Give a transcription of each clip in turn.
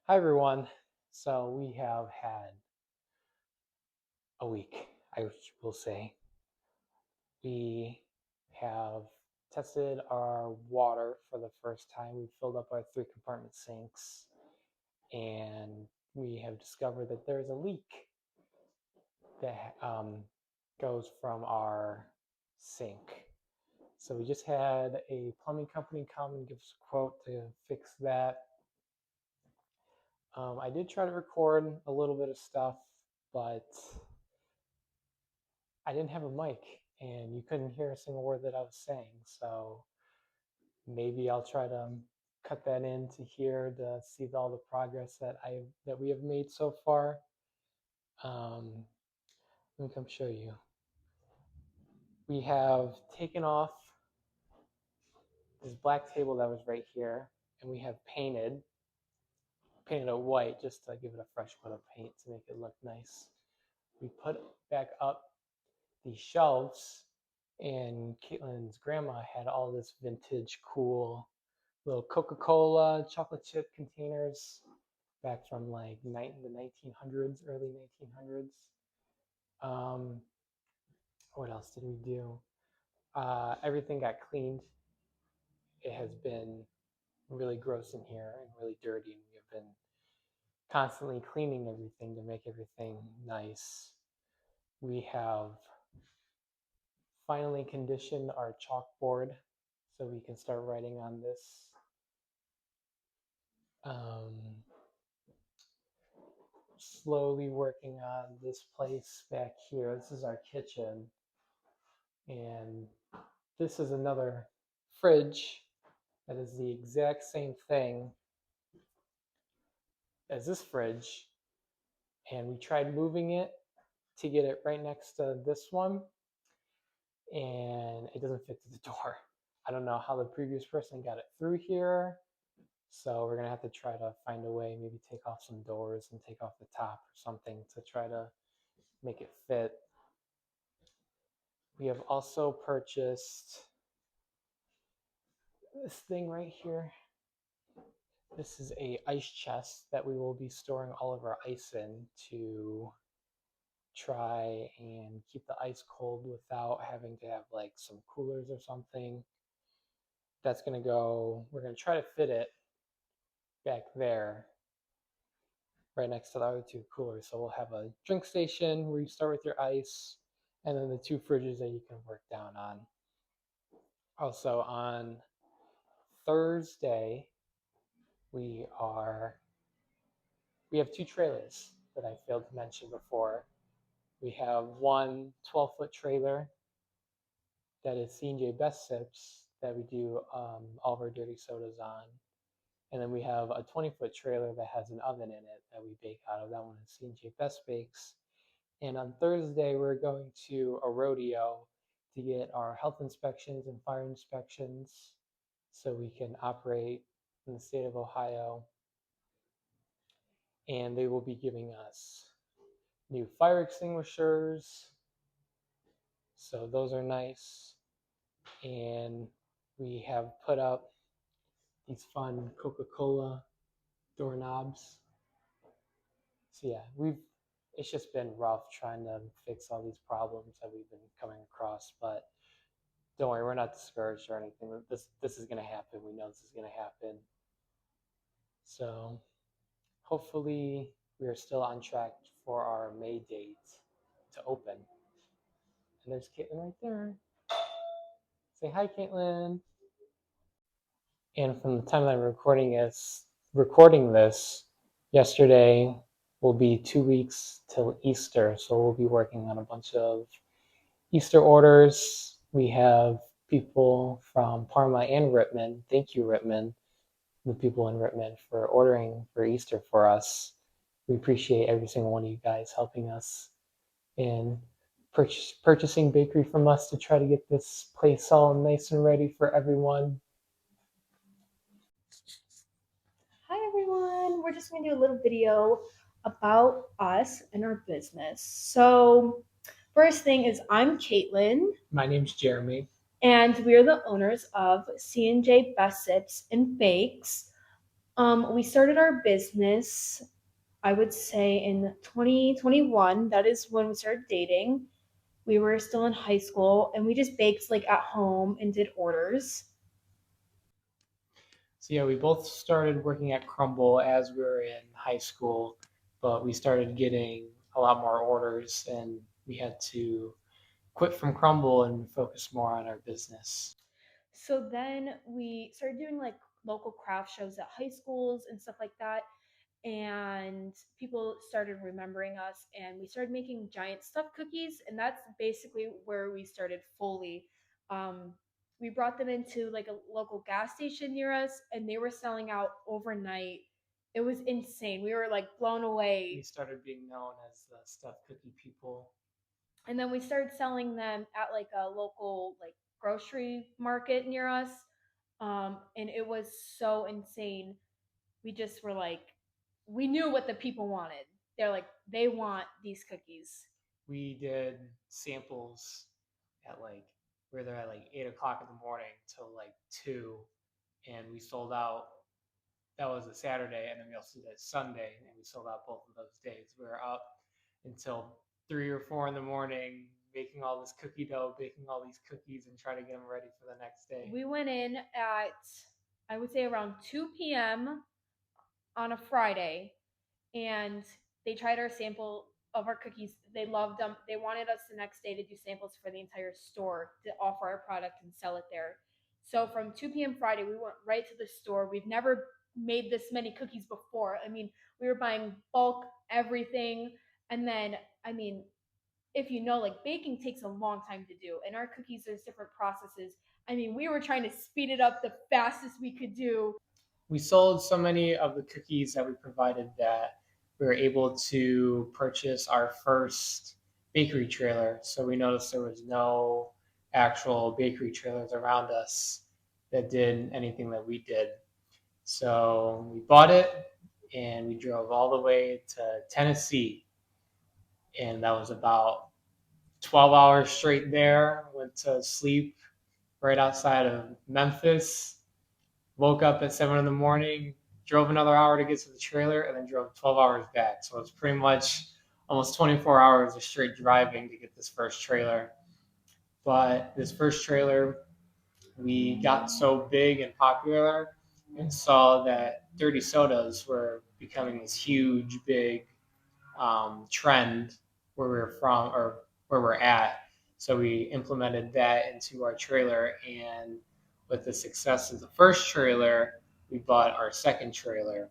Hi everyone. So we have had a week, I will say. We have tested our water for the first time. We filled up our 3 compartment sinks and we have discovered that there's a leak that goes from our sink. So we just had a plumbing company come and give us a quote to fix that. I did try to record a little bit of stuff, but I didn't have a mic and you couldn't hear a single word that I was saying. So maybe I'll try to cut that into here to see all the progress that we have made so far. Let me come show you. We have taken off this black table that was right here, and we have painted it white just to give it a fresh coat of paint to make it look nice. We put back up these shelves, and Caitlin's grandma had all this vintage cool little Coca-Cola chocolate chip containers back from like the 1900s, early 1900s. Um, what else did we do? Everything got cleaned. It has been really gross in here and really dirty, and we have been constantly cleaning everything to make everything nice. We have finally conditioned our chalkboard so we can start writing on this. Slowly working on this place back here. This is our kitchen, and this is another fridge that is the exact same thing as this fridge, and we tried moving it to get it right next to this one, and it doesn't fit through the door. I don't know how the previous person got it through here, so we're gonna have to try to find a way, maybe take off some doors and take off the top or something to try to make it fit. We have also purchased this thing right here. This is a ice chest that we will be storing all of our ice in to try and keep the ice cold without having to have like some coolers or something. That's gonna go, we're gonna try to fit it back there right next to the other 2 coolers. So we'll have a drink station where you start with your ice, and then the 2 fridges that you can work down on. Also on Thursday, we have 2 trailers that I failed to mention before. We have one 12-foot trailer that is C&J Best Sips that we do all of our dirty sodas on. And then we have a 20-foot trailer that has an oven in it that we bake out of. That one is C&J Best Bakes. And on Thursday, we're going to a rodeo to get our health inspections and fire inspections so we can operate in the state of Ohio. And they will be giving us new fire extinguishers. So those are nice. And we have put up these fun Coca-Cola doorknobs. So yeah, it's just been rough trying to fix all these problems that we've been coming across, but don't worry, we're not discouraged or anything. This is gonna happen. We know this is gonna happen. So hopefully we are still on track for our May date to open. And there's Caitlin right there. Say hi, Caitlin. And from the time that I'm recording this, yesterday will be 2 weeks till Easter. So we'll be working on a bunch of Easter orders. We have people from Parma and Rittman. Thank you, Rittman, the people in Rittman, for ordering for Easter for us. We appreciate every single one of you guys helping us in purchasing bakery from us to try to get this place all nice and ready for everyone. Hi everyone, we're just going to do a little video about us and our business. So, first thing is I'm Caitlin. My name's Jeremy. And we are the owners of C&J Best Sips and Bakes. We started our business, I would say, in 2021. That is when we started dating. We were still in high school, and we just baked like at home and did orders. So yeah, we both started working at Crumble as we were in high school, but we started getting a lot more orders and we had to quit from Crumble and focus more on our business. So then we started doing like local craft shows at high schools and stuff like that. And people started remembering us, and we started making giant stuffed cookies. And that's basically where we started fully. Um, we brought them into like a local gas station near us, and they were selling out overnight. It was insane. We were like blown We away. started being known as the stuffed cookie people. And then we started selling them at like a local like grocery market near us. And it was so insane. We just were like, we knew what the people wanted. They're like, they want these cookies. We did samples at like we were there at like 8 o'clock in the morning till like 2, and we sold out. That was a Saturday, and then we also did Sunday, and we sold out both of those days. We were up until 3 or 4 in the morning, making all this cookie dough, baking all these cookies, and trying to get them ready for the next day. We went in at, I would say, around 2 p.m. on a Friday, and they tried our sample of our cookies. They loved them. They wanted us the next day to do samples for the entire store to offer our product and sell it there. So from 2 p.m. Friday, we went right to the store. We've never made this many cookies before. I mean, we were buying bulk everything. And then, I mean, if you know, like baking takes a long time to do, and our cookies, there's different processes. I mean, we were trying to speed it up the fastest we could do. We sold so many of the cookies that we provided that we were able to purchase our first bakery trailer. So we noticed there was no actual bakery trailers around us that did anything that we did. So we bought it and we drove all the way to Tennessee. And that was about 12 hours straight there. Went to sleep right outside of Memphis. Woke up at 7 in the morning, drove another hour to get to the trailer, and then drove 12 hours back. So it's pretty much almost 24 hours of straight driving to get this first trailer. But this first trailer, we got so big and popular and saw that dirty sodas were becoming this huge, big trend where we're from or where we're at. So we implemented that into our trailer, and with the success of the first trailer, we bought our second trailer.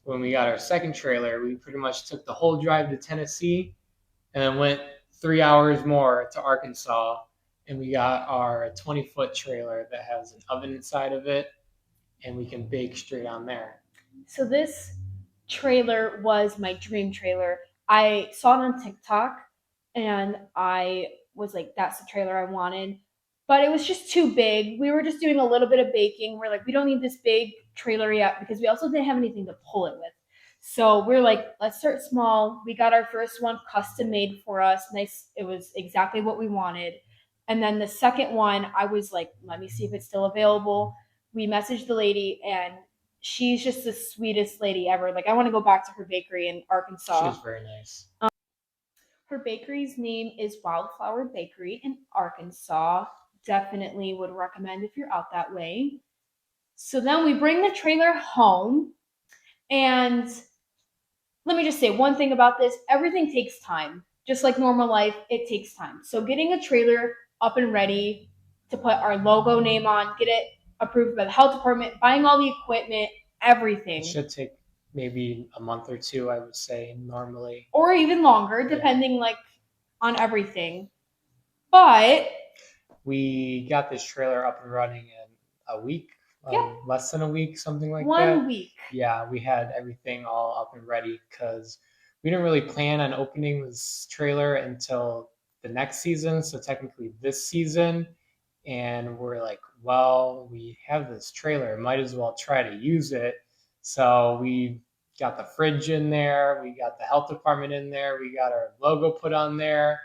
When we got our second trailer, we pretty much took the whole drive to Tennessee and then went 3 hours more to Arkansas, and we got our 20-foot trailer that has an oven inside of it, and we can bake straight on there. So this trailer was my dream trailer. I saw it on TikTok, and I was like, that's the trailer I wanted. But it was just too big. We were just doing a little bit of baking. We're like, we don't need this big trailer yet because we also didn't have anything to pull it with. So we're like, let's start small. We got our first one custom made for us. Nice. It was exactly what we wanted. And then the second one, I was like, let me see if it's still available. We messaged the lady, and she's just the sweetest lady ever. Like, I want to go back to her bakery in She Arkansas. was very nice. Her bakery's name is Wildflower Bakery in Arkansas. Definitely would recommend if you're out that way. So then we bring the trailer home, and let me just say one thing about this: everything takes time. Just like normal life, it takes time. So getting a trailer up and ready to put our logo name on, get it approved by the health department, buying all the equipment, everything. It should take maybe a month or two, I would say, normally. Or even longer, depending like on everything. But we got this trailer up and running in a week, less than a week, something like that. 1 week. Yeah, we had everything all up and ready because we didn't really plan on opening this trailer until the next season. So technically this season, and we're like, well, we have this trailer, might as well try to use it. So we got the fridge in there, we got the health department in there, we got our logo put on there.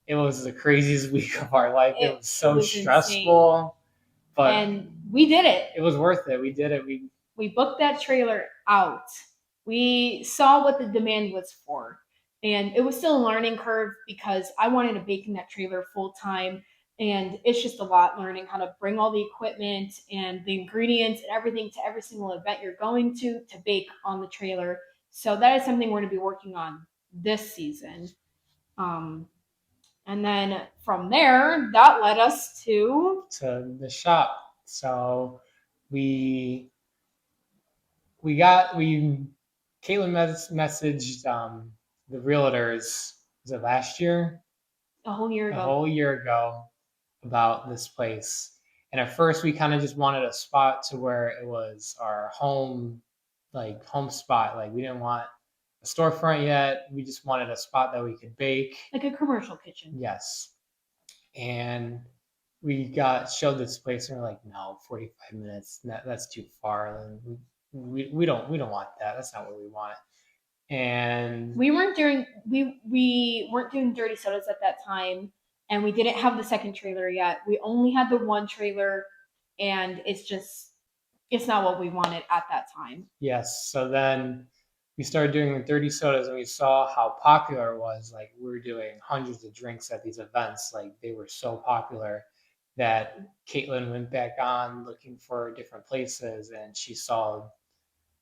It was the craziest week of our life. It was so stressful, but and we did it. It was worth it. We did it. We We booked that trailer out. We saw what the demand was for. And it was still a learning curve because I wanted to bake in that trailer full time. And it's just a lot learning how to bring all the equipment and the ingredients and everything to every single event you're going to bake on the trailer. So that is something we're going to be working on this season. Um, and then from there, that led us to the shop. So we we Caitlin messaged the realtors, was it last year? a whole year A ago. whole year ago about this place. And at first we kind of just wanted a spot to where it was our home, like home spot. Like we didn't want a storefront yet. We just wanted a spot that we could bake. Like a commercial kitchen. Yes. And we got showed this place and we're like, no, 45 minutes, that's too far. We don't want that. That's not what we want. And we weren't doing dirty sodas at that time, and we didn't have the second trailer yet. We only had the one trailer, and it's not what we wanted at that time. Yes. So then we started doing the dirty sodas and we saw how popular it was. Like we were doing hundreds of drinks at these events. Like they were so popular that Caitlin went back on looking for different places and she saw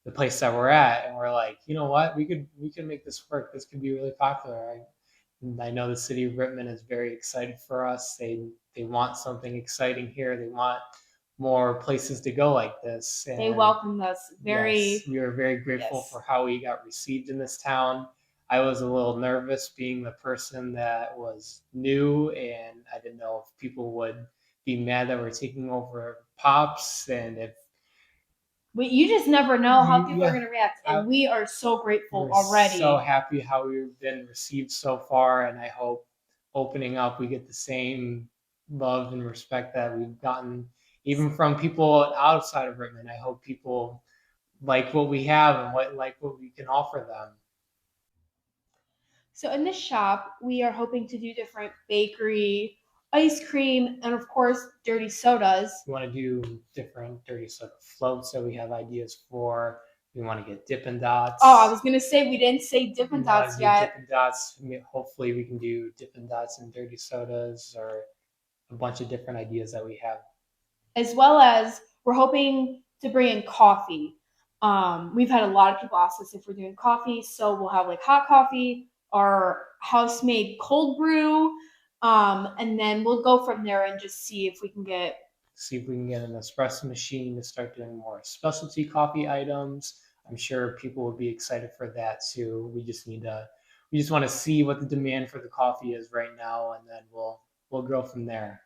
the place that we're at and we're like, you know what, we could make this work. This could be really popular. I know the city of Rittman is very excited for us. They want something exciting here. They want more places to go like this. And they welcomed us very. Yes, we were very grateful yes. for how we got received in this town. I was a little nervous being the person that was new, and I didn't know if people would be mad that we're taking over Pops, and if you just never know how people are going to react, and we are so grateful already. So happy how we've been received so far, and I hope opening up we get the same love and respect that we've gotten even from people outside of Rittman. I hope people like what we have and what we can offer them. So in this shop, we are hoping to do different bakery, ice cream, and of course, dirty sodas. We want to do different dirty soda floats that we have ideas for. We want to get Dippin' Dots. Oh, I was going to say, we didn't say Dippin' Dots yet. Dippin' Dots. Hopefully we can do Dippin' Dots and dirty sodas or a bunch of different ideas that we have. As well as we're hoping to bring in coffee. We've had a lot of people ask us if we're doing coffee, so we'll have like hot coffee or house-made cold brew, and then we'll go from there and just see if we can get an espresso machine to start doing more specialty coffee items. I'm sure people will be excited for that too. We just want to see what the demand for the coffee is right now, and then we'll go from there.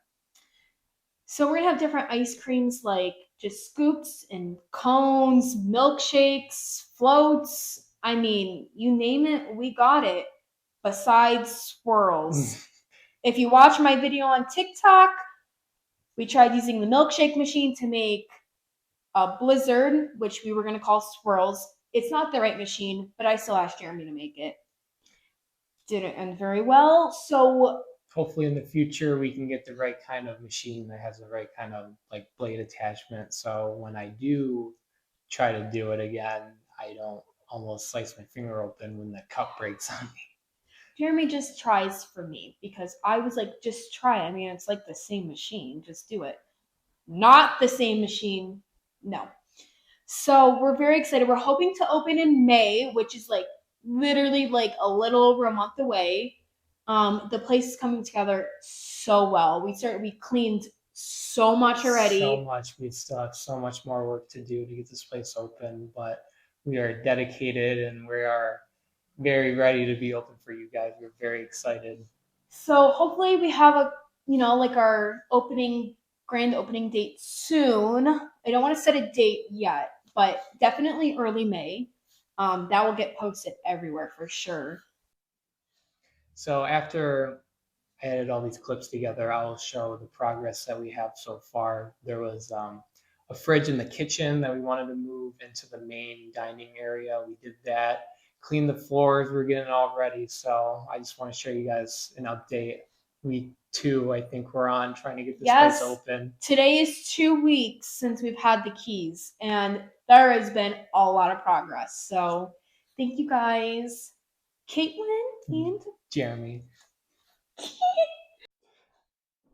So we're gonna have different ice creams like just scoops and cones, milkshakes, floats. I mean, you name it, we got it. Besides swirls. If you watch my video on TikTok, we tried using the milkshake machine to make a blizzard, which we were gonna call swirls. It's not the right machine, but I still asked Jeremy to make it. Didn't end very well, so hopefully in the future we can get the right kind of machine that has the right kind of like blade attachment. So when I do try to do it again, I don't almost slice my finger open when the cup breaks on me. Jeremy just tries for me because I was like, just try. I mean, it's like the same machine. Just do it. Not the same machine. No. So we're very excited. We're hoping to open in May, which is like literally like a little over a month away. The place is coming together so well. We cleaned so much already. So much. We still have so much more work to do to get this place open, but we are dedicated and we are very ready to be open for you guys. We're very excited. So hopefully we have like our grand opening date soon. I don't want to set a date yet, but definitely early May. That will get posted everywhere for sure. So after I edited all these clips together, I'll show the progress that we have so far. There was a fridge in the kitchen that we wanted to move into the main dining area. We did that. Clean the floors. We're getting it all ready. So I just want to show you guys an update. Week 2, I think we're on trying to get this place open. Today is 2 weeks since we've had the keys, and there has been a lot of progress. So thank you guys, Caitlin and Jeremy.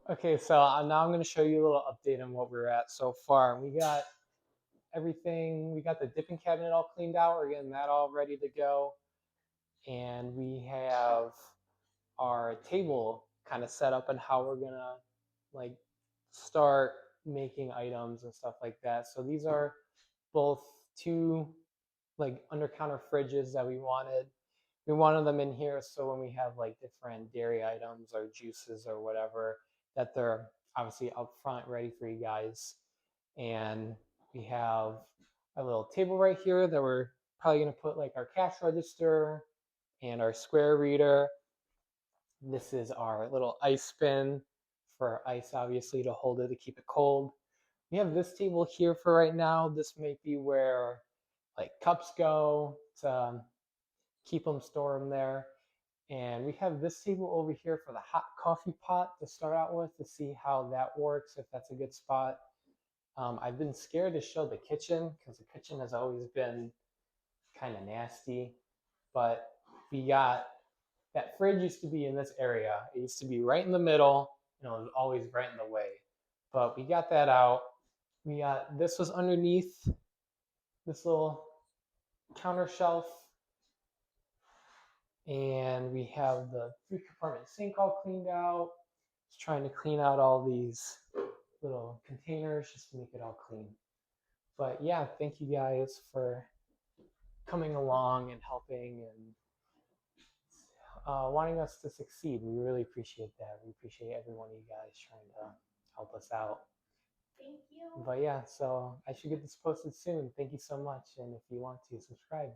Okay, so now I'm going to show you a little update on what we're at so far. We got everything, we got the dipping cabinet all cleaned out. We're getting that all ready to go. And we have our table kind of set up and how we're going to like start making items and stuff like that. So these are both two like under counter fridges that we wanted. We wanted them in here so when we have like different dairy items or juices or whatever, that they're obviously up front ready for you guys. And we have a little table right here that we're probably gonna put like our cash register and our square reader. This is our little ice bin for ice, obviously, to hold it to keep it cold. We have this table here for right now. This may be where like cups go to keep them, store them there. And we have this table over here for the hot coffee pot to start out with to see how that works, if that's a good spot. I've been scared to show the kitchen because the kitchen has always been kind of nasty. But we got that fridge used to be in this area. It used to be right in the middle, and it was always right in the way. But we got that out. We got this was underneath this little counter shelf, and we have the 3 compartment sink all cleaned out. Just trying to clean out all these little containers just to make it all clean. But yeah, thank you guys for coming along and helping and wanting us to succeed. We really appreciate that. We appreciate every one of you guys trying to help us out. thank you. But yeah, so I should get this posted soon. Thank you so much. And if you want to, subscribe.